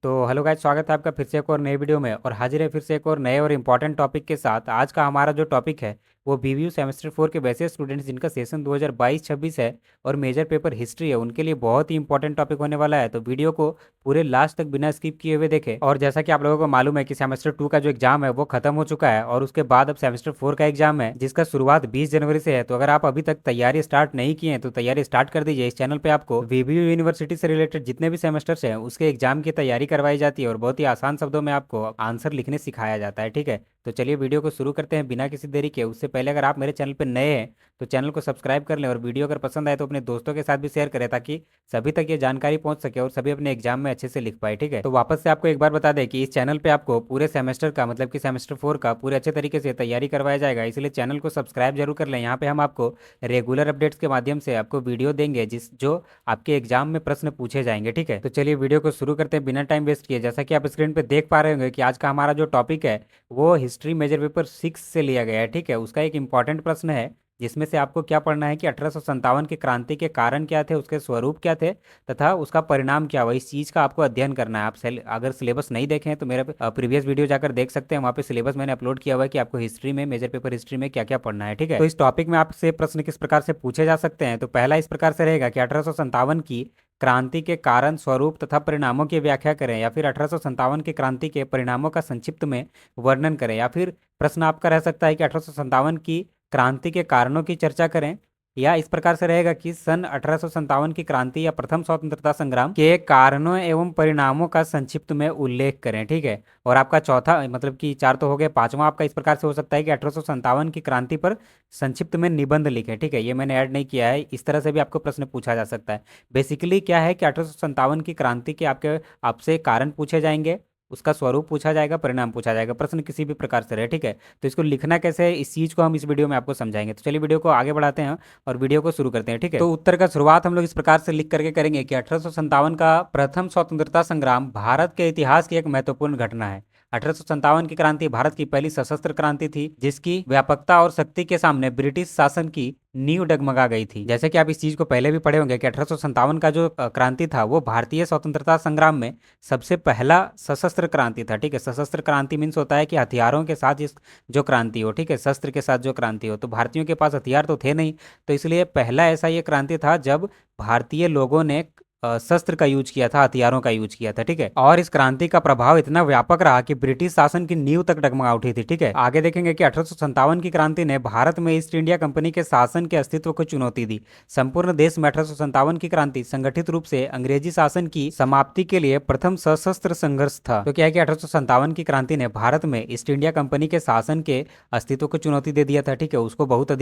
तो hello guys, स्वागत है आपका फिर से एक और नए वीडियो में। और हाजिर है फिर से एक और नए और इम्पॉर्टेंट टॉपिक के साथ। आज का हमारा जो टॉपिक है वो बीवीयू सेमेस्टर 4 के वैसे स्टूडेंट्स जिनका सेशन 2022-26 है और मेजर पेपर हिस्ट्री है, उनके लिए बहुत ही इंपॉर्टेंट टॉपिक होने वाला है। तो वीडियो को पूरे लास्ट तक बिना स्किप किए हुए देखें। और जैसा कि आप लोगों को मालूम है कि सेमेस्टर 2 का जो एग्जाम है वो खत्म हो चुका है और उसके बाद अब सेमेस्टर 4 का एग्जाम है जिसका शुरुआत 20 जनवरी से है। तो अगर आप अभी तक तैयारी स्टार्ट नहीं किए हैं तो तैयारी स्टार्ट कर दीजिए। इस चैनल पे आपको बीबीयू यूनिवर्सिटी से रिलेटेड जितने भी सेमेस्टर्स हैं उसके एग्जाम की तैयारी करवाई जाती है और बहुत ही आसान शब्दों में आपको आंसर लिखने सिखाया जाता है। ठीक है, तो चलिए वीडियो को शुरू करते हैं बिना किसी देरी के। उससे पहले अगर आप मेरे चैनल पर नए हैं तो चैनल को सब्सक्राइब कर लें और वीडियो अगर पसंद आए तो अपने दोस्तों के साथ भी शेयर करें ताकि सभी तक ये जानकारी पहुंच सके और सभी अपने एग्जाम में अच्छे से लिख पाए। ठीक है, तो वापस से आपको एक बार बता दें कि इस चैनल पे आपको पूरे सेमेस्टर का मतलब कि सेमेस्टर 4 का पूरे अच्छे तरीके से तैयारी करवाया जाएगा, इसलिए चैनल को सब्सक्राइब जरूर कर लें। यहाँ पे हम आपको रेगुलर अपडेट्स के माध्यम से आपको वीडियो देंगे जिस जो आपके एग्जाम में प्रश्न पूछे जाएंगे। ठीक है, तो चलिए वीडियो को शुरू करते हैं बिना टाइम वेस्ट किए। जैसा कि आप स्क्रीन पे देख पा रहे होंगे कि आज का हमारा जो टॉपिक है वो हिस्ट्री मेजर पेपर 6 से लिया गया है। ठीक है, उसका एक इंपॉर्टेंट प्रश्न है जिसमें से आपको क्या पढ़ना है कि 1857 की क्रांति के कारण क्या थे, उसके स्वरूप क्या थे तथा उसका परिणाम क्या हुआ। इस चीज़ का आपको अध्ययन करना है। आप अगर सिलेबस नहीं देखें तो मेरा प्रीवियस वीडियो जाकर देख सकते हैं, वहाँ पे सिलेबस मैंने अपलोड किया हुआ है कि आपको हिस्ट्री में मेजर पेपर हिस्ट्री में क्या क्या पढ़ना है। ठीक है, तो इस टॉपिक में आपसे प्रश्न किस प्रकार से पूछे जा सकते हैं। तो पहला इस प्रकार से रहेगा कि 1857 की क्रांति के कारण, स्वरूप तथा परिणामों की व्याख्या करें, या फिर 1857 की क्रांति के परिणामों का संक्षिप्त में वर्णन करें। या फिर प्रश्न आपका रह सकता है कि 1857 की क्रांति के कारणों की चर्चा करें, या इस प्रकार से रहेगा कि सन 1857 की क्रांति या प्रथम स्वतंत्रता संग्राम के कारणों एवं परिणामों का संक्षिप्त में उल्लेख करें। ठीक है, और आपका चौथा मतलब कि चार तो हो गए, पांचवा आपका इस प्रकार से हो सकता है कि 1857 की क्रांति पर संक्षिप्त में निबंध लिखें। ठीक है, ये मैंने ऐड नहीं किया है, इस तरह से भी आपको प्रश्न पूछा जा सकता है। बेसिकली क्या है कि 1857 की क्रांति के आपसे कारण पूछे जाएंगे, उसका स्वरूप पूछा जाएगा, परिणाम पूछा जाएगा, प्रश्न किसी भी प्रकार से रहे। ठीक है, तो इसको लिखना कैसे है इस चीज को हम इस वीडियो में आपको समझाएंगे। तो चलिए वीडियो को आगे बढ़ाते हैं और वीडियो को शुरू करते हैं। ठीक है, तो उत्तर का शुरुआत हम लोग इस प्रकार से लिख करके करेंगे कि 1857 का प्रथम स्वतंत्रता संग्राम भारत के इतिहास की एक महत्वपूर्ण घटना है। 1857 की क्रांति भारत की पहली सशस्त्र क्रांति थी जिसकी व्यापकता और शक्ति के सामने ब्रिटिश शासन की नींव डगमगा गई थी। जैसे कि आप इस चीज को पहले भी पढ़े होंगे कि 1857 का जो क्रांति था वो भारतीय स्वतंत्रता संग्राम में सबसे पहला सशस्त्र क्रांति था। ठीक है, सशस्त्र क्रांति मीन्स होता है कि हथियारों के साथ इस जो क्रांति हो, ठीक है, शस्त्र के साथ जो क्रांति हो। तो भारतीयों के पास हथियार तो थे नहीं, तो इसलिए पहला ऐसा ये क्रांति था जब भारतीय लोगों ने शस्त्र का यूज किया था, हथियारों का यूज किया था। ठीक है, और इस क्रांति का प्रभाव इतना व्यापक रहा कि ब्रिटिश शासन की नींव तक डगमगा उठी थी। ठीक है, आगे देखेंगे कि 1857 की क्रांति ने भारत में ईस्ट इंडिया कंपनी के शासन के अस्तित्व को चुनौती दी। संपूर्ण देश में 1857 की क्रांति संगठित रूप से अंग्रेजी शासन की समाप्ति के लिए प्रथम सशस्त्र संघर्ष था। तो क्या है कि 1857 की क्रांति ने भारत में ईस्ट इंडिया कंपनी के शासन के अस्तित्व को चुनौती दे दिया था। ठीक है, उसको बहुत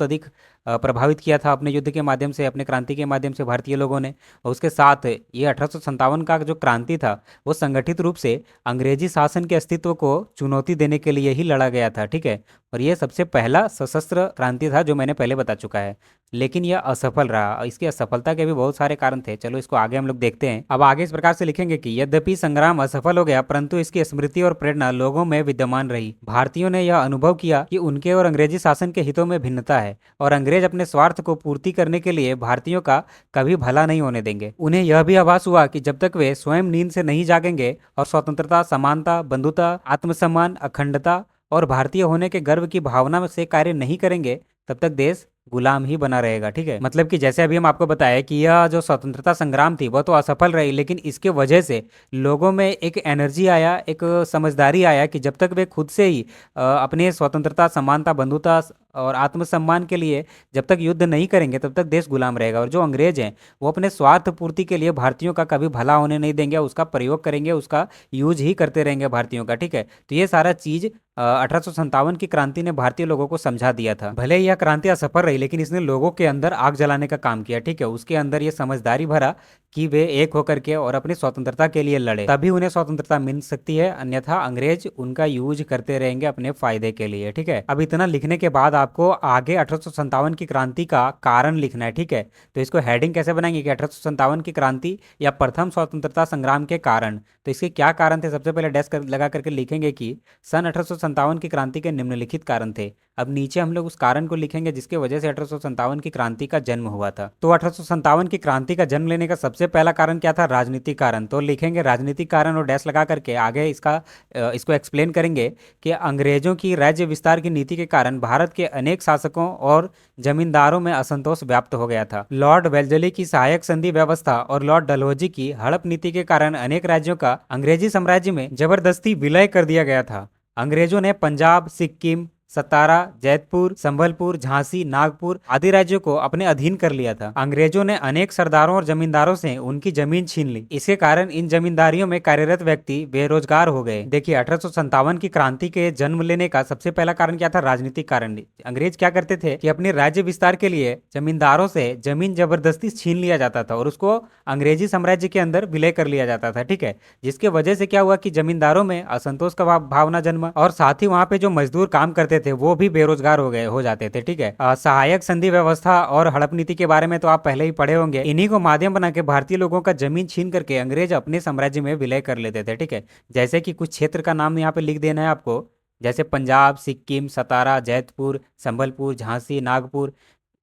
अधिक प्रभावित किया था अपने युद्ध के माध्यम से, अपने क्रांति के माध्यम से भारतीय लोगों ने। और उसके साथ ये 1857 का जो क्रांति था वो संगठित रूप से अंग्रेजी शासन के अस्तित्व को चुनौती देने के लिए ही लड़ा गया था। ठीक है, और ये सबसे पहला सशस्त्र क्रांति था जो मैंने पहले बता चुका है, लेकिन यह असफल रहा। इसकी असफलता के भी बहुत सारे कारण थे, चलो इसको आगे हम लोग देखते हैं। अब आगे इस प्रकार से लिखेंगे कि यद्यपि संग्राम असफल हो गया परंतु इसकी स्मृति और प्रेरणा लोगों में विद्यमान रही। भारतीयों ने यह अनुभव किया कि उनके और अंग्रेजी शासन के हितों में भिन्नता है और अंग्रेज अपने स्वार्थ को पूर्ति करने के लिए भारतीयों का कभी भला नहीं होने देंगे। उन्हें यह भी आभास हुआ कि जब तक वे स्वयं नींद से नहीं जागेंगे और स्वतंत्रता, समानता, बंधुता, आत्मसम्मान, अखंडता और भारतीय होने के गर्व की भावना से कार्य नहीं करेंगे तब तक देश गुलाम ही बना रहेगा। ठीक है, मतलब कि जैसे अभी हम आपको बताया कि यह जो स्वतंत्रता संग्राम थी वह तो असफल रही, लेकिन इसके वजह से लोगों में एक एनर्जी आया, एक समझदारी आया कि जब तक वे खुद से ही अपने स्वतंत्रता, समानता, बंधुता और आत्मसम्मान के लिए जब तक युद्ध नहीं करेंगे तब तक देश गुलाम रहेगा। और जो अंग्रेज हैं वो अपने स्वार्थ पूर्ति के लिए भारतीयों का कभी भला होने नहीं देंगे, उसका प्रयोग करेंगे, उसका यूज ही करते रहेंगे भारतीयों का। ठीक है, तो ये सारा चीज 1857 की क्रांति ने भारतीय लोगों को समझा दिया था। भले ही यह क्रांति असफल रही लेकिन इसने लोगों के अंदर आग जलाने का काम किया। ठीक है, उसके अंदर ये समझदारी भरा कि वे एक होकर के और अपनी स्वतंत्रता के लिए लड़े, तभी उन्हें स्वतंत्रता मिल सकती है, अन्यथा अंग्रेज उनका यूज करते रहेंगे अपने फायदे के लिए। ठीक है, अब इतना लिखने के बाद आपको आगे 1857 की क्रांति का कारण लिखना है। ठीक है, तो इसको हेडिंग कैसे बनाएंगे कि 1857 की क्रांति या प्रथम स्वतंत्रता संग्राम के कारण। तो इसके क्या कारण थे, सबसे पहले लगा करके लिखेंगे कि सन 1857 की क्रांति के निम्नलिखित कारण थे। अब नीचे हम लोग उस कारण को लिखेंगे जिसके वजह से 1857 की क्रांति का जन्म हुआ था। तो 1857 की क्रांति का जन्म लेने का सबसे पहला कारण क्या था? राजनीतिक कारण। तो लिखेंगे राजनीतिक कारण और डैश लगा करके आगे इसको एक्सप्लेन करेंगे कि अंग्रेजों की राज्य विस्तार की नीति के कारण भारत के अनेक शासकों और जमींदारों में असंतोष व्याप्त हो गया था। लॉर्ड वेल्जली की सहायक संधि व्यवस्था और लॉर्ड डलहौजी की हड़प नीति के कारण अनेक राज्यों का अंग्रेजी साम्राज्य में जबरदस्ती विलय कर दिया गया था। अंग्रेजों ने पंजाब, सिक्किम, सतारा, जैतपुर, संबलपुर, झांसी, नागपुर आदि राज्यों को अपने अधीन कर लिया था। अंग्रेजों ने अनेक सरदारों और जमींदारों से उनकी जमीन छीन ली। इसके कारण इन जमींदारियों में कार्यरत व्यक्ति बेरोजगार हो गए। देखिए 1857 की क्रांति के जन्म लेने का सबसे पहला कारण क्या था? राजनीतिक कारण। अंग्रेज क्या करते थे कि अपने राज्य विस्तार के लिए जमींदारों से जमीन जबरदस्ती छीन लिया जाता था और उसको अंग्रेजी साम्राज्य के अंदर विलय कर लिया जाता था। ठीक है, जिसके वजह से क्या हुआ कि जमींदारों में असंतोष का भावना जन्मा और साथ ही वहां पे जो मजदूर काम करते थे वो भी बेरोजगार हो जाते थे। ठीक है, सहायक संधि व्यवस्था और हड़प नीति के बारे में तो आप पहले ही पढ़े होंगे। इन्हीं को माध्यम बना के भारतीय लोगों का जमीन छीन करके अंग्रेज अपने साम्राज्य में विलय कर लेते थे। ठीक है, जैसे कि कुछ क्षेत्र का नाम यहाँ पे लिख देना है आपको, जैसे पंजाब, सिक्किम, सतारा, जैतपुर, संबलपुर, झांसी, नागपुर,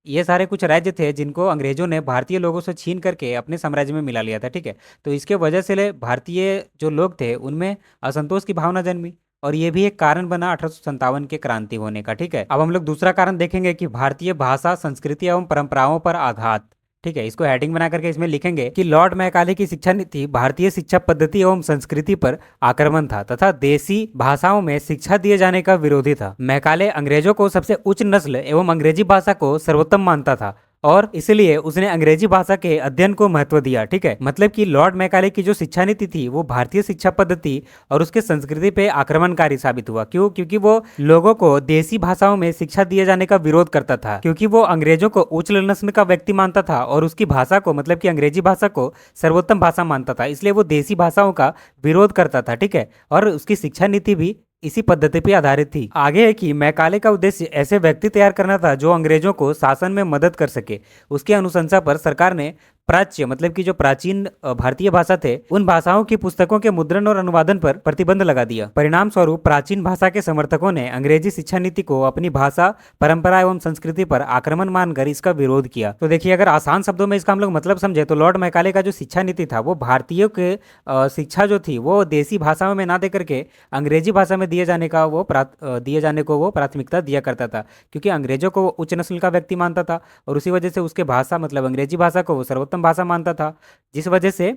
ये सारे कुछ राज्य थे जिनको अंग्रेजों ने भारतीय लोगों से छीन करके अपने साम्राज्य में मिला लिया था। ठीक है, तो इसके वजह से भारतीय जो लोग थे उनमें असंतोष की भावना जन्मी और ये भी एक कारण बना 1857 के क्रांति होने का। ठीक है, अब हम लोग दूसरा कारण देखेंगे कि भारतीय भाषा, संस्कृति एवं परंपराओं पर आघात। ठीक है, इसको हेडिंग बना करके इसमें लिखेंगे कि लॉर्ड मैकाले की शिक्षा नीति भारतीय शिक्षा पद्धति एवं संस्कृति पर आक्रमण था तथा देसी भाषाओं में शिक्षा दिए जाने का विरोधी था। मैकाले अंग्रेजों को सबसे उच्च नस्ल एवं अंग्रेजी भाषा को सर्वोत्तम मानता था और इसलिए उसने अंग्रेजी भाषा के अध्ययन को महत्व दिया। ठीक है, मतलब कि लॉर्ड मैकाले की जो शिक्षा नीति थी वो भारतीय शिक्षा पद्धति और उसके संस्कृति पे आक्रमणकारी साबित हुआ। क्यों? क्योंकि वो लोगों को देसी भाषाओं में शिक्षा दिए जाने का विरोध करता था, क्योंकि वो अंग्रेजों को उच्च नस्ल का व्यक्ति मानता था और उसकी भाषा को, मतलब कि अंग्रेजी भाषा को सर्वोत्तम भाषा मानता था, इसलिए वो देसी भाषाओं का विरोध करता था। ठीक है, और उसकी शिक्षा नीति भी इसी पद्धति पर आधारित थी। आगे है कि मैकाले का उद्देश्य ऐसे व्यक्ति तैयार करना था जो अंग्रेजों को शासन में मदद कर सके। उसकी अनुशंसा पर सरकार ने प्राच्य, मतलब कि जो प्राचीन भारतीय भाषा थे, उन भाषाओं की पुस्तकों के मुद्रण और अनुवादन पर प्रतिबंध लगा दिया। परिणाम स्वरूप प्राचीन भाषा के समर्थकों ने अंग्रेजी शिक्षा नीति को अपनी भाषा, परंपरा एवं संस्कृति पर आक्रमण मानकर इसका विरोध किया। तो देखिए, अगर आसान शब्दों में इसका हम लोग मतलब समझे तो लॉर्ड मैकाले का जो शिक्षा नीति था वो भारतीयों के शिक्षा जो थी वो देसी भाषाओं में ना दे करके अंग्रेजी भाषा में दिए जाने को वो प्राथमिकता दिया करता था, क्योंकि अंग्रेजों को वो उच्च नस्ल का व्यक्ति मानता था और उसी वजह से उसके भाषा, मतलब अंग्रेजी भाषा को वो सर्वोत्तम भाषा मानता था, जिस वजह से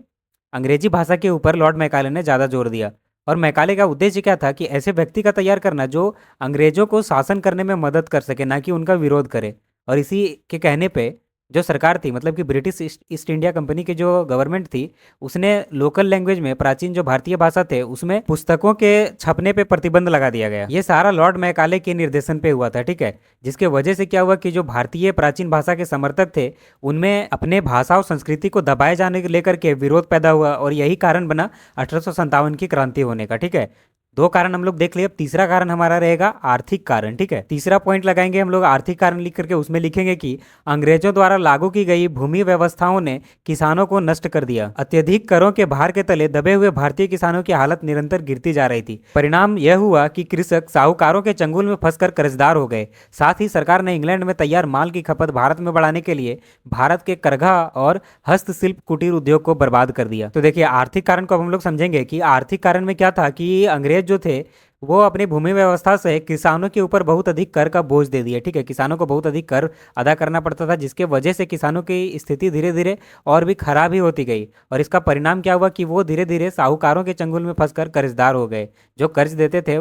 अंग्रेजी भाषा के ऊपर लॉर्ड मैकाले ने ज्यादा जोर दिया। और मैकाले का उद्देश्य क्या था कि ऐसे व्यक्ति का तैयार करना जो अंग्रेजों को शासन करने में मदद कर सके, ना कि उनका विरोध करे। और इसी के कहने पे जो सरकार थी, मतलब कि ब्रिटिश ईस्ट इंडिया कंपनी की जो गवर्नमेंट थी, उसने लोकल लैंग्वेज में प्राचीन जो भारतीय भाषा थे उसमें पुस्तकों के छपने पे प्रतिबंध लगा दिया गया। ये सारा लॉर्ड मैकाले के निर्देशन पे हुआ था। ठीक है, जिसके वजह से क्या हुआ कि जो भारतीय प्राचीन भाषा के समर्थक थे उनमें अपने भाषा और संस्कृति को दबाए जाने को लेकर के विरोध पैदा हुआ और यही कारण बना 1857 की क्रांति होने का। ठीक है, दो कारण हम लोग देख लिए। अब तीसरा कारण हमारा रहेगा आर्थिक कारण। ठीक है, तीसरा पॉइंट लगाएंगे हम लोग आर्थिक कारण लिख करके, उसमें लिखेंगे कि अंग्रेजों द्वारा लागू की गई भूमि व्यवस्थाओं ने किसानों को नष्ट कर दिया। अत्यधिक करों के भार के तले दबे हुए भारतीय किसानों की हालत निरंतर गिरती जा रही थी। परिणाम यह हुआ कि कृषक साहूकारों के चंगुल में फंसकर कर्जदार हो गए। साथ ही सरकार ने इंग्लैंड में तैयार माल की खपत भारत में बढ़ाने के लिए भारत के करघा और हस्तशिल्प कुटीर उद्योग को बर्बाद कर दिया। तो देखिए, आर्थिक कारण को हम लोग समझेंगे कि आर्थिक कारण में क्या था कि अंग्रेज जो थे वो अपनी भूमि व्यवस्था से किसानों के ऊपर बहुत अधिक कर का बोझ दे दिया। ठीक है, किसानों को बहुत अधिक कर अदा करना पड़ता था, जिसके वजह से किसानों की स्थिति धीरे धीरे और भी खराब ही होती गई। और इसका परिणाम क्या हुआ कि वो धीरे धीरे साहूकारों के चंगुल में फंसकर कर्जदार हो गए। जो कर्ज देते थे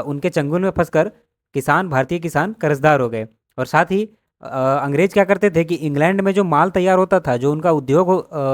उनके चंगुल में फंसकर भारतीय किसान कर्जदार हो गए। और साथ ही अंग्रेज क्या करते थे कि इंग्लैंड में जो माल तैयार होता था, जो उनका उद्योग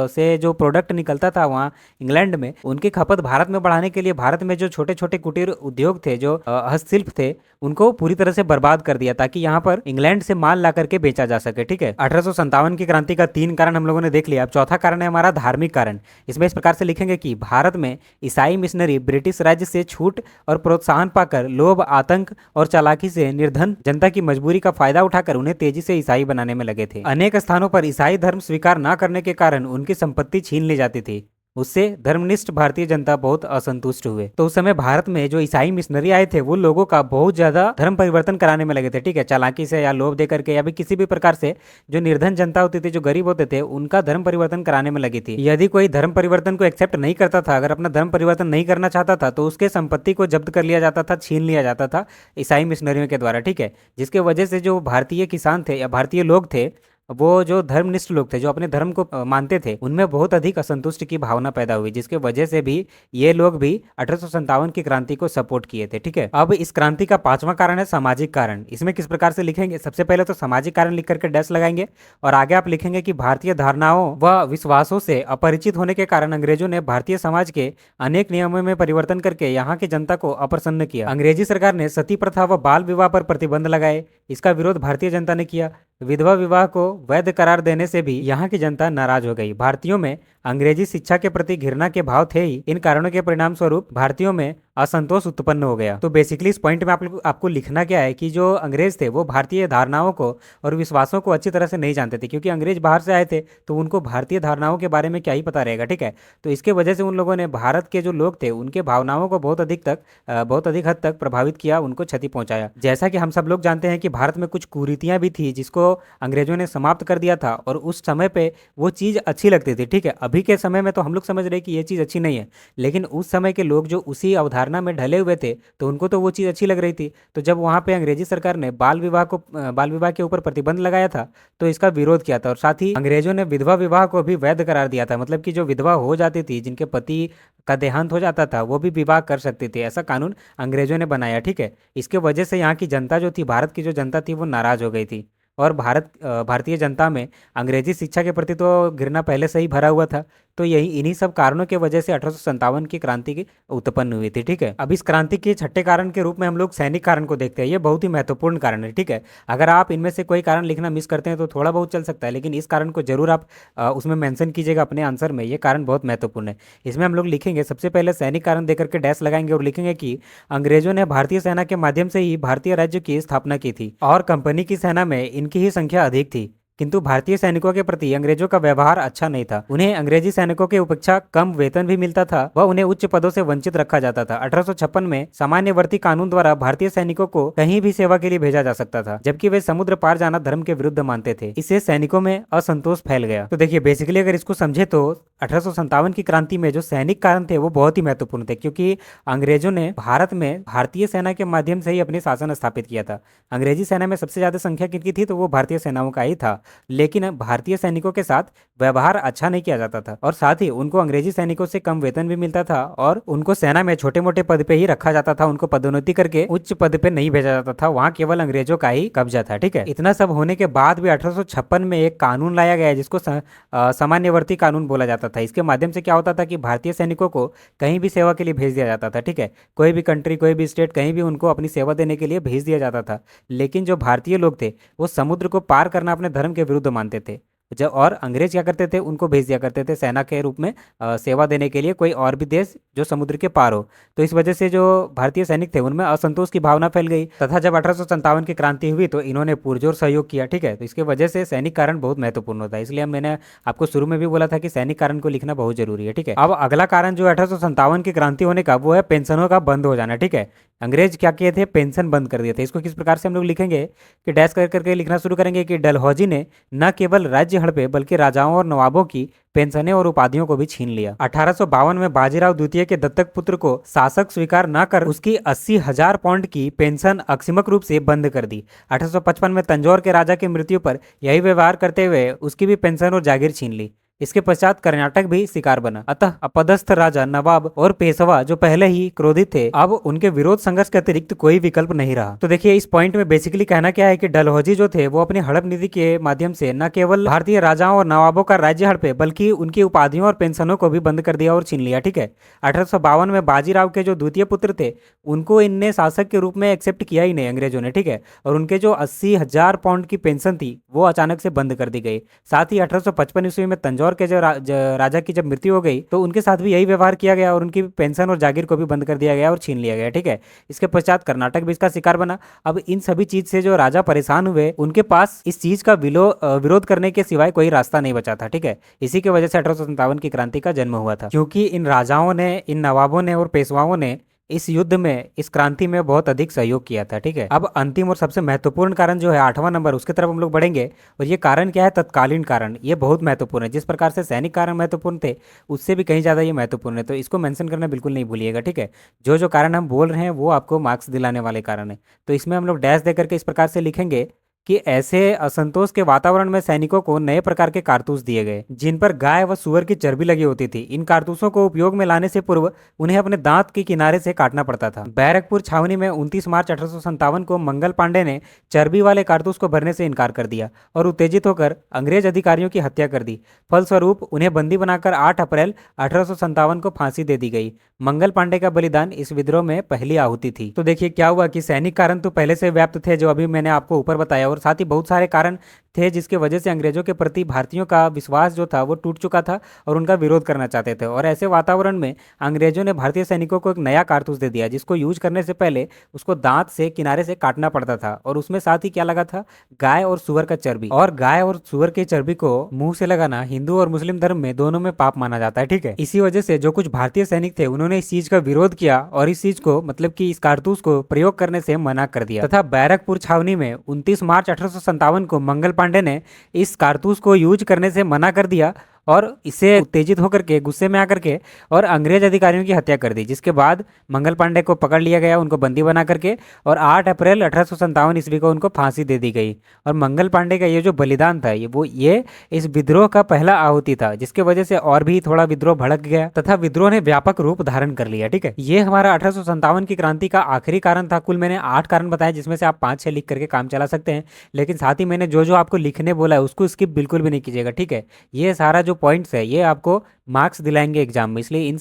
से जो प्रोडक्ट निकलता था वहाँ इंग्लैंड में, उनकी खपत भारत में बढ़ाने के लिए भारत में जो छोटे छोटे कुटीर उद्योग थे, जो हस्तशिल्प थे, उनको पूरी तरह से बर्बाद कर दिया ताकि यहाँ पर इंग्लैंड से माल ला करके बेचा जा सके। ठीक है, 1857 की क्रांति का 3 कारण हम लोगों ने देख लिया। अब चौथा कारण है हमारा धार्मिक कारण। इसमें इस प्रकार से लिखेंगे कि भारत में ईसाई मिशनरी ब्रिटिश राज्य से छूट और प्रोत्साहन पाकर लोभ, आतंक और चालाकी से निर्धन जनता की मजबूरी का फायदा उठाकर उन्हें तेजी से ईसाई बनाने में लगे थे। अनेक स्थानों पर ईसाई धर्म स्वीकार न करने के कारण उनकी संपत्ति छीन ली जाती थी। उससे धर्मनिष्ठ भारतीय जनता बहुत असंतुष्ट हुए। तो उस समय भारत में जो ईसाई मिशनरी आए थे वो लोगों का बहुत ज्यादा धर्म परिवर्तन कराने में लगे थे, ठीक है, चालाकी से या लोभ दे करके या भी किसी भी प्रकार से। जो निर्धन जनता होती थी, जो गरीब होते थे, उनका धर्म परिवर्तन कराने में लगी थी। यदि कोई धर्म परिवर्तन को एक्सेप्ट नहीं करता था, अगर अपना धर्म परिवर्तन नहीं करना चाहता था, तो उसके संपत्ति को जब्त कर लिया जाता था, छीन लिया जाता था ईसाई मिशनरियों के द्वारा, ठीक है। जिसके वजह से जो भारतीय किसान थे या भारतीय लोग थे, वो जो धर्मनिष्ठ लोग थे, जो अपने धर्म को मानते थे, उनमें बहुत अधिक असंतुष्टि की भावना पैदा हुई, जिसके वजह से भी ये लोग भी 1857 की क्रांति को सपोर्ट किए थे, ठीक है। अब इस क्रांति का पांचवा कारण है सामाजिक कारण। इसमें किस प्रकार से लिखेंगे, सबसे पहले तो सामाजिक कारण लिख करके डैश लगाएंगे और आगे आप लिखेंगे कि भारतीय धारणाओं व विश्वासों से अपरिचित होने के कारण अंग्रेजों ने भारतीय समाज के अनेक नियमों में परिवर्तन करके यहाँ की जनता को अप्रसन्न किया। अंग्रेजी सरकार ने सती प्रथा व बाल विवाह पर प्रतिबंध लगाए, इसका विरोध भारतीय जनता ने किया। विधवा विवाह को वैध करार देने से भी यहाँ की जनता नाराज हो गई। भारतीयों में अंग्रेजी शिक्षा के प्रति घृणा के भाव थे ही। इन कारणों के परिणाम स्वरूप भारतीयों में असंतोष उत्पन्न हो गया। तो बेसिकली इस पॉइंट में आपको लिखना क्या है कि जो अंग्रेज थे वो भारतीय धारणाओं को और विश्वासों को अच्छी तरह से नहीं जानते थे, क्योंकि अंग्रेज बाहर से आए थे तो उनको भारतीय धारणाओं के बारे में क्या ही पता रहेगा, ठीक है। तो इसके वजह से उन लोगों ने भारत के जो लोग थे उनके भावनाओं को बहुत अधिक हद तक प्रभावित किया, उनको क्षति पहुंचाया। जैसा कि हम सब लोग जानते हैं कि भारत में कुछ कुरीतियां भी थी जिसको अंग्रेजों ने समाप्त कर दिया था, और उस समय पे वो चीज़ अच्छी लगती थी, ठीक है। अभी के समय में तो हम लोग समझ रहे हैं कि ये चीज़ अच्छी नहीं है, लेकिन उस समय के लोग जो उसी अवधारणा में ढले हुए थे तो उनको तो वो चीज़ अच्छी लग रही थी। तो जब वहाँ पे अंग्रेजी सरकार ने बाल विवाह के ऊपर प्रतिबंध लगाया था तो इसका विरोध किया था, और साथ ही अंग्रेजों ने विधवा विवाह को भी वैध करार दिया था। मतलब कि जो विधवा हो जाती थी, जिनके पति का देहांत हो जाता था, वो भी विवाह कर सकती थी, ऐसा कानून अंग्रेजों ने बनाया, ठीक है। इसके वजह से यहाँ की जनता जो थी, भारत की जो जनता थी, वो नाराज हो गई थी। और भारतीय जनता में अंग्रेजी शिक्षा के प्रति तो घृणा पहले से ही भरा हुआ था। तो यही इन्हीं सब कारणों के वजह से 1857 की क्रांति की उत्पन्न हुई थी, ठीक है। अब इस क्रांति के छठे कारण के रूप में हम लोग सैनिक कारण को देखते हैं। ये बहुत ही महत्वपूर्ण कारण है, ठीक है। अगर आप इनमें से कोई कारण लिखना मिस करते हैं तो थोड़ा बहुत चल सकता है, लेकिन इस कारण को जरूर आप उसमें मेंशन कीजिएगा अपने आंसर में। ये कारण बहुत महत्वपूर्ण है। इसमें हम लोग लिखेंगे, सबसे पहले सैनिक कारण देकर के डैश लगाएंगे और लिखेंगे कि अंग्रेजों ने भारतीय सेना के माध्यम से ही भारतीय राज्य की स्थापना की थी, और कंपनी की सेना में इनकी ही संख्या अधिक थी। किंतु भारतीय सैनिकों के प्रति अंग्रेजों का व्यवहार अच्छा नहीं था। उन्हें अंग्रेजी सैनिकों की अपेक्षा कम वेतन भी मिलता था व उन्हें उच्च पदों से वंचित रखा जाता था। 1856 में सामान्य वर्ती कानून द्वारा भारतीय सैनिकों को कहीं भी सेवा के लिए भेजा जा सकता था, जबकि वे समुद्र पार जाना धर्म के विरुद्ध मानते थे। इससे सैनिकों में असंतोष फैल गया। तो देखिए, बेसिकली अगर इसको समझे तो 1857 की क्रांति में जो सैनिक कारण थे वो बहुत ही महत्वपूर्ण थे, क्योंकि अंग्रेजों ने भारत में भारतीय सेना के माध्यम से ही अपनी शासन स्थापित किया था। अंग्रेजी सेना में सबसे ज्यादा संख्या किनकी थी, तो वो भारतीय सेनाओं का ही था। लेकिन भारतीय सैनिकों के साथ व्यवहार अच्छा नहीं किया जाता था, और साथ ही उनको अंग्रेजी सैनिकों से कम वेतन भी मिलता था, और उनको सेना में छोटे मोटे पद पे ही रखा जाता था। उनको पदोन्नति करके उच्च पद पे नहीं भेजा जाता था, वहाँ केवल अंग्रेजों का ही कब्जा था, ठीक है। इतना सब होने के बाद भी 1856 में एक कानून लाया गया जिसको सामान्यवर्ती कानून बोला जाता था। इसके माध्यम से क्या होता था कि भारतीय सैनिकों को कहीं भी सेवा के लिए भेज दिया जाता था, ठीक है। कोई भी कंट्री, कोई भी स्टेट, कहीं भी उनको अपनी सेवा देने के लिए भेज दिया जाता था। लेकिन जो भारतीय लोग थे वो समुद्र को पार करना अपने धर्म के विरुद्ध मानते थे। जब और अंग्रेज क्या करते थे, उनको भेज दिया करते थे सेना के रूप में सेवा देने के लिए कोई और भी देश जो समुद्र के पार हो। तो इस वजह से जो भारतीय सैनिक थे उनमें असंतोष की भावना फैल गई, तथा जब 1857 की क्रांति हुई तो इन्होंने पुरजोर सहयोग किया, ठीक है। तो इसके वजह से सैनिक कारण बहुत महत्वपूर्ण होता है, इसलिए मैंने आपको शुरू में भी बोला था कि सैनिक कारण को लिखना बहुत जरूरी है, ठीक है। अब अगला कारण जो 1857 की क्रांति होने का, वो है पेंशनों का बंद हो जाना, ठीक है। अंग्रेज क्या किए थे, पेंशन बंद कर दिए थे। इसको किस प्रकार से हम लोग लिखेंगे कि डैश कर करके लिखना शुरू करेंगे कि डलहौजी ने न केवल राज्य हड़पे बल्कि राजाओं और नवाबों की पेंशनें और उपाधियों को भी छीन लिया। 1852 में बाजीराव द्वितीय के दत्तक पुत्र को शासक स्वीकार न कर उसकी 80,000 पाउंड की पेंशन अकस्मात रूप से बंद कर दी। 1855 में तंजौर के राजा की मृत्यु पर यही व्यवहार करते हुए उसकी भी पेंशन और जागीर छीन ली। इसके पश्चात कर्नाटक भी शिकार बना। अतः अपदस्थ राजा, नवाब और पेशवा जो पहले ही क्रोधित थे, अब उनके विरोध संघर्ष के अतिरिक्त कोई विकल्प नहीं रहा। तो देखिए, इस पॉइंट में बेसिकली कहना क्या है कि डलहौजी जो थे वो अपनी हड़प नीति के माध्यम से न केवल भारतीय राजाओं और नवाबों का राज्य हड़पे बल्कि उनकी उपाधियों और पेंशनों को भी बंद कर दिया और छीन लिया, ठीक है। 1852 में बाजीराव के जो द्वितीय पुत्र थे उनको इनने शासक के रूप में एक्सेप्ट किया ही नहीं अंग्रेजों ने, ठीक है। और उनके जो 80,000 पाउंड की पेंशन थी वो अचानक से बंद कर दी गई। साथ ही 1855 ईस्वी में तंजौर पिशावर के जो राजा की जब मृत्यु हो गई तो उनके साथ भी यही व्यवहार किया गया और उनकी पेंशन और जागीर को भी बंद कर दिया गया और छीन लिया गया। ठीक है, इसके पश्चात कर्नाटक भी इसका शिकार बना। अब इन सभी चीज से जो राजा परेशान हुए, उनके पास इस चीज का विरोध करने के सिवाय कोई रास्ता नहीं बचा था। ठीक है, इसी की वजह से 1857 की क्रांति का जन्म हुआ था, क्योंकि इन राजाओं ने, इन नवाबों ने और पेशवाओं ने इस युद्ध में, इस क्रांति में बहुत अधिक सहयोग किया था। ठीक है, अब अंतिम और सबसे महत्वपूर्ण कारण जो है 8वां नंबर, उसकी तरफ हम लोग बढ़ेंगे। और ये कारण क्या है? तत्कालीन कारण। ये बहुत महत्वपूर्ण है। जिस प्रकार से सैनिक कारण महत्वपूर्ण थे, उससे भी कहीं ज़्यादा ये महत्वपूर्ण है, तो इसको मेंशन करना बिल्कुल नहीं भूलिएगा। ठीक है, जो कारण हम बोल रहे हैं वो आपको मार्क्स दिलाने वाले कारण है, तो इसमें हम लोग डैश दे करके इस प्रकार से लिखेंगे कि ऐसे असंतोष के वातावरण में सैनिकों को नए प्रकार के कारतूस दिए गए, जिन पर गाय व सुअर की चर्बी लगी होती थी। इन कारतूसों को उपयोग में लाने से पूर्व उन्हें अपने दांत के किनारे से काटना पड़ता था। बैरकपुर छावनी में 29 मार्च 1857 को मंगल पांडे ने चर्बी वाले कारतूस को भरने से इनकार कर दिया और उत्तेजित होकर अंग्रेज अधिकारियों की हत्या कर दी। फलस्वरूप उन्हें बंदी बनाकर 8 अप्रैल 1857 को फांसी दे दी गई। मंगल पांडे का बलिदान इस विद्रोह में पहली आहुति थी। तो देखिए क्या हुआ कि सैनिक कारण तो पहले से व्याप्त थे, जो अभी मैंने आपको ऊपर बताया, और साथ ही बहुत सारे कारण थे जिसके वजह से अंग्रेजों के प्रति भारतीयों का विश्वास जो था वो टूट चुका था और उनका विरोध करना चाहते थे। और ऐसे वातावरण में अंग्रेजों ने भारतीय सैनिकों को एक नया कारतूस दे दिया, जिसको यूज करने से पहले उसको दांत से किनारे से काटना पड़ता था, और उसमें साथ ही क्या लगा था? गाय और सुअर का चर्बी। और गाय और सुअर की चर्बी को मुंह से लगाना हिंदू और मुस्लिम धर्म में दोनों में पाप माना जाता है। ठीक है, इसी वजह से जो कुछ भारतीय सैनिक थे उन्होंने इस चीज का विरोध किया और इस चीज को, मतलब कि इस कारतूस को प्रयोग करने से मना कर दिया, तथा बैरकपुर छावनी में 29 मार्च 1857 को मंगल पांडे ने इस कारतूस को यूज करने से मना कर दिया और इसे उत्तेजित होकर के, गुस्से में आकर के, और अंग्रेज अधिकारियों की हत्या कर दी। जिसके बाद मंगल पांडे को पकड़ लिया गया, उनको बंदी बना करके, और 8 अप्रैल 1857 ईस्वी को उनको फांसी दे दी गई। और मंगल पांडे का ये जो बलिदान था, ये इस विद्रोह का पहला आहुति था, जिसके वजह से और भी थोड़ा विद्रोह भड़क गया तथा विद्रोह ने व्यापक रूप धारण कर लिया। ठीक है, ये हमारा 1857 की क्रांति का आखिरी कारण था। कुल मैंने 8 कारण बताया, जिसमें से आप 5-6 लिख करके काम चला सकते हैं, लेकिन साथ ही मैंने जो आपको लिखने बोला है उसको स्किप बिल्कुल भी नहीं कीजिएगा। ठीक है, ये सारा जो पॉइंट्स है ये आपको मार्क्स दिलाएंगे एग्जाम में, इसलिए इन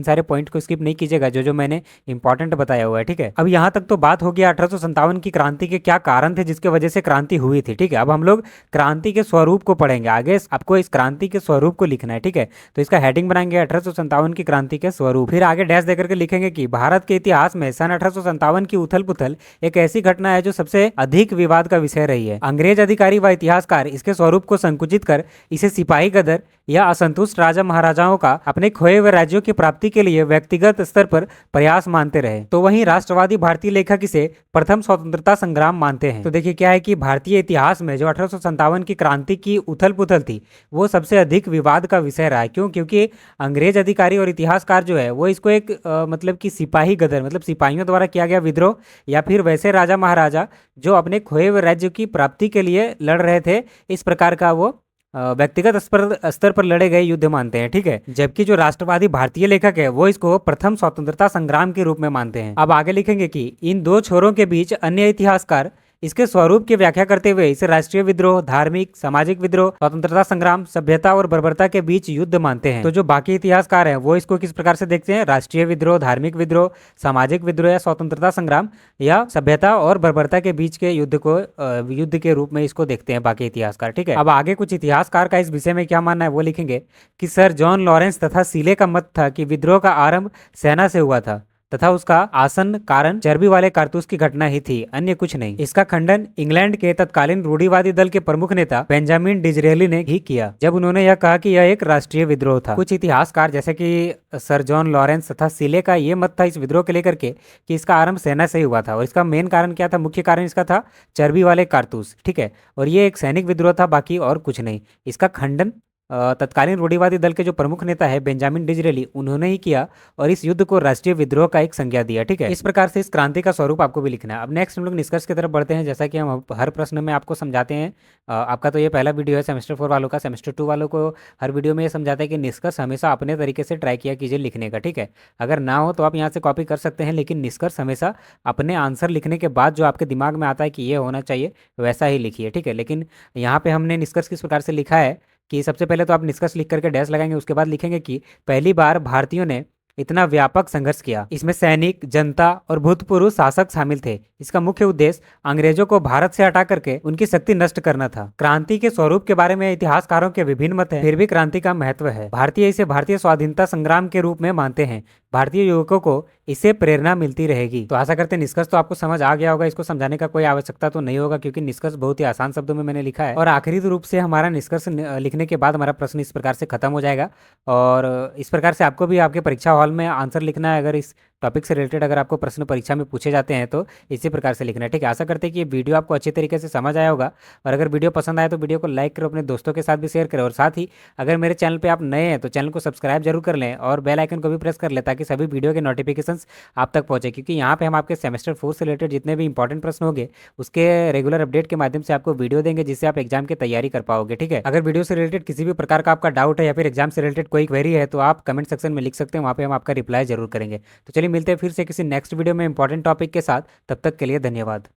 सारे पॉइंट को स्किप नहीं कीजिएगा जो मैंने इंपॉर्टेंट बताया हुआ है। ठीक है, अब यहाँ तक तो बात हो गया 1857 की क्रांति के क्या कारण थे जिसके वजह से क्रांति हुई थी। ठीक है, अब हम लोग क्रांति के स्वरूप को पढ़ेंगे। आगे आपको इस क्रांति के स्वरूप को लिखना है। ठीक है, तो इसका हेडिंग बनाएंगे 1857 की क्रांति के स्वरूप, फिर आगे डैश देकर के लिखेंगे कि भारत के इतिहास में सन 1857 की उथल पुथल एक ऐसी घटना है जो सबसे अधिक विवाद का विषय रही है। अंग्रेज अधिकारी व इतिहासकार इसके स्वरूप को संकुचित कर इसे सिपाही गदर या असंतुष्ट राजा महाराजाओं का अपने खोए हुए राज्यों की प्राप्ति के लिए व्यक्तिगत स्तर पर प्रयास मानते रहे, तो वहीं राष्ट्रवादी भारतीय लेखक इसे प्रथम स्वतंत्रता संग्राम मानते हैं। तो देखिए क्या है कि भारतीय इतिहास में जो 1857 की क्रांति की उथल पुथल थी वो सबसे अधिक विवाद का विषय रहा है। क्यों? क्योंकि अंग्रेज अधिकारी और इतिहासकार जो है वो इसको एक मतलब कि सिपाही गदर, मतलब सिपाहियों द्वारा किया गया विद्रोह, या फिर वैसे राजा महाराजा जो अपने खोए हुए राज्य की प्राप्ति के लिए लड़ रहे थे, इस प्रकार का वो व्यक्तिगत स्तर पर लड़े गए युद्ध मानते हैं। ठीक है, जबकि जो राष्ट्रवादी भारतीय लेखक है वो इसको प्रथम स्वतंत्रता संग्राम के रूप में मानते हैं। अब आगे लिखेंगे कि इन दो छोरों के बीच अन्य इतिहासकार इसके स्वरूप की व्याख्या करते हुए इसे राष्ट्रीय विद्रोह, धार्मिक सामाजिक विद्रोह, स्वतंत्रता संग्राम, सभ्यता और बर्बरता के बीच युद्ध मानते हैं। तो जो बाकी इतिहासकार हैं वो इसको किस प्रकार से देखते हैं? राष्ट्रीय विद्रोह, धार्मिक विद्रोह, सामाजिक विद्रोह या स्वतंत्रता संग्राम या सभ्यता और बर्बरता के बीच के युद्ध को युद्ध के रूप में इसको देखते हैं बाकी इतिहासकार। ठीक है, अब आगे कुछ इतिहासकार का इस विषय में क्या मानना है वो लिखेंगे कि सर जॉन लॉरेंस तथा सीले का मत था कि विद्रोह का आरंभ सेना से हुआ था तथा उसका आसन कारण चर्बी वाले कारतूस की घटना ही थी, अन्य कुछ नहीं। इसका खंडन इंग्लैंड के तत्कालीन रूढ़िवादी दल के प्रमुख नेता बेंजामिन डिजरेली ने ही किया, जब उन्होंने यह कहा कि यह एक राष्ट्रीय विद्रोह था। कुछ इतिहासकार जैसे कि सर जॉन लॉरेंस तथा सीले का ये मत था इस विद्रोह के लेकर के कि इसका आरंभ सेना से ही हुआ था, और इसका मेन कारण क्या था? मुख्य कारण इसका था चर्बी वाले कारतूस। ठीक है, और ये एक सैनिक विद्रोह था, बाकी और कुछ नहीं। इसका खंडन तत्कालीन रूढ़िवादी दल के जो प्रमुख नेता है बेंजामिन डिजरेली, उन्होंने ही किया और इस युद्ध को राष्ट्रीय विद्रोह का एक संज्ञा दिया। ठीक है, इस प्रकार से इस क्रांति का स्वरूप आपको भी लिखना है। अब नेक्स्ट हम लोग निष्कर्ष की तरफ बढ़ते हैं। जैसा कि हम हर प्रश्न में आपको समझाते हैं, आपका तो ये पहला वीडियो है सेमेस्टर 4 वालों का। सेमेस्टर 2 वालों को हर वीडियो में ये समझाता है कि निष्कर्ष हमेशा अपने तरीके से ट्राई किया कीजिए लिखने का। ठीक है, अगर ना हो तो आप यहाँ से कॉपी कर सकते हैं, लेकिन निष्कर्ष हमेशा अपने आंसर लिखने के बाद जो आपके दिमाग में आता है कि ये होना चाहिए वैसा ही लिखिए। ठीक है, लेकिन यहाँ पे हमने निष्कर्ष किस प्रकार से लिखा है कि सबसे पहले तो आप निष्कर्ष लिख करके डैश लगाएंगे, उसके बाद लिखेंगे कि पहली बार भारतीयों ने इतना व्यापक संघर्ष किया, इसमें सैनिक, जनता और भूतपूर्व शासक शामिल थे। इसका मुख्य उद्देश्य अंग्रेजों को भारत से हटा करके उनकी शक्ति नष्ट करना था। क्रांति के स्वरूप के बारे में इतिहासकारों के विभिन्न मत हैं, फिर भी क्रांति का महत्व है। भारतीय इसे भारतीय स्वाधीनता संग्राम के रूप में मानते हैं। भारतीय युवकों को इससे प्रेरणा मिलती रहेगी। तो आशा करते हैं निष्कर्ष तो आपको समझ आ गया होगा, इसको समझाने का कोई आवश्यकता तो नहीं होगा क्योंकि निष्कर्ष बहुत ही आसान शब्दों में मैंने लिखा है। और आखिरी रूप से हमारा निष्कर्ष लिखने के बाद हमारा प्रश्न इस प्रकार से खत्म हो जाएगा। और इस प्रकार से आपको भी आपके परीक्षा हॉल में आंसर लिखना है। अगर इस टॉपिक से रिलेटेड अगर आपको प्रश्न परीक्षा में पूछे जाते हैं तो इसी प्रकार से लिखना है, ठीक है। आशा करते हैं कि ये वीडियो आपको अच्छे तरीके से समझ आया होगा। और अगर वीडियो पसंद आए तो वीडियो को लाइक करो, अपने दोस्तों के साथ भी शेयर करें। और साथ ही अगर मेरे चैनल पे आप नए हैं तो चैनल को सब्सक्राइब जरूर कर लें और बेल आइकन को भी प्रेस कर लें ताकि सभी वीडियो के नोटिफिकेशंस आप तक पहुंचे, क्योंकि यहाँ पे हम आपके सेमेस्टर 4 से रिलेटेड जितने भी इंपॉर्टेंट प्रश्न होंगे उसके रेगुलर अपडेट के माध्यम से आपको वीडियो देंगे जिससे आप एग्जाम की तैयारी कर पाओगे, ठीक है। अगर वीडियो से रिलेटेड किसी भी प्रकार का आपका डाउट है या फिर एग्जाम से रिलेटेड कोई क्वेरी है तो आप कमेंट सेक्शन में लिख सकते हैं, वहाँ पे हम आपका रिप्लाई जरूर करेंगे। तो चलिए मिलते हैं फिर से किसी नेक्स्ट वीडियो में इंपॉर्टेंट टॉपिक के साथ, तब तक के लिए धन्यवाद।